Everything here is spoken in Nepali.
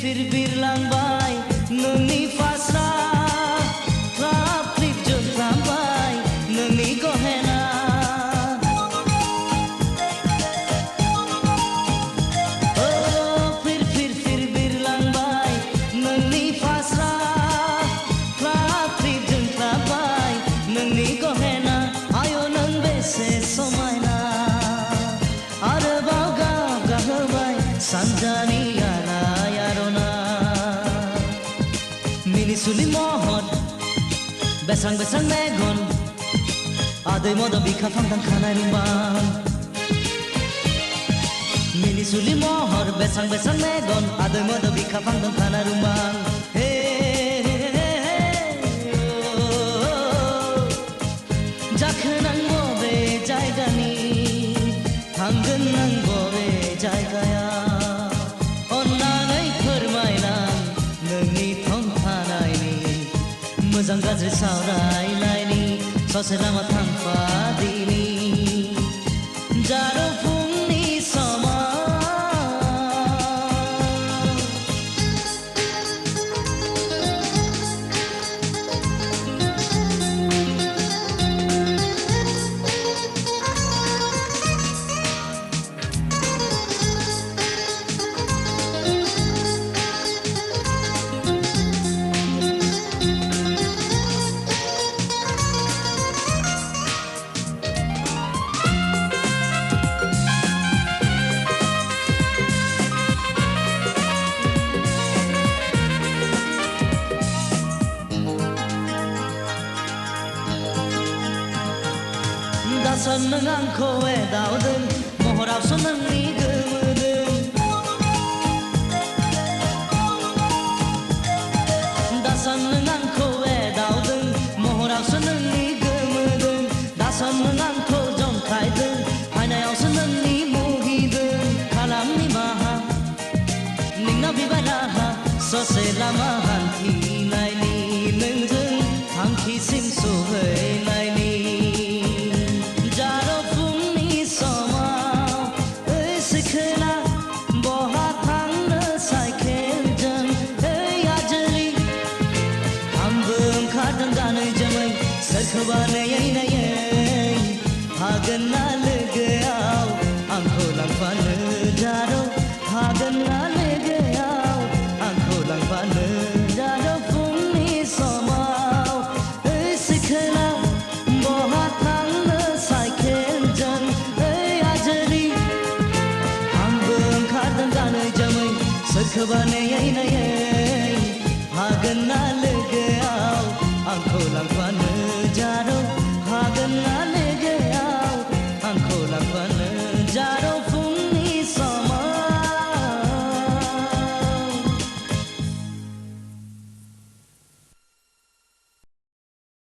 फिर बिरलांबाय नोंनि फास्रा क्लाब क्लिप जोंख्लाबबाय नोंनि गहेना फिर बिरलांबाय नोंनि फास्रा क्लाब क्लिप जोंख्लाबबाय नोंनि गहेना आय' नों बेसे समायना आरोबाव गाब गाहोबाय सानजानि Minisuli mohon besang megon Aday modo bika pangkang kanai rumbang Minisuli mohon besang megon Aday modo bika pangkang kanai rumbang Jakhenang bobe jaigani Tanggenang bobe jaigaya Onnanai फोरमायनां नोंनि मोजां गाज्रि सावरायलायनि ससे लामा थांफादिनि जारौ फुंनि समाव दासन नों आंखौ एदावदों महरावसो नोंनि गोमोदों दासन नों आंखौ एदावदों महरावसो नोंनि गोमोदों दासन नों आंखौ जंखायदों आयनायावसो नोंनि मुहिदों खालामनि माहा नोंनाव बिबाय राहा ससे लामा हान्थिनायनि नोंजों थांखिसिम सहैनायनि सोरखौबा नायै नायै हागोन ना लोगोआव आंखौ लांफानो जारौ हागोन ना लोगोआव आंखौ लांफानो जारौ गोसोबानो यैनायै हागोन ना लोगोआव आंखौ लांफानो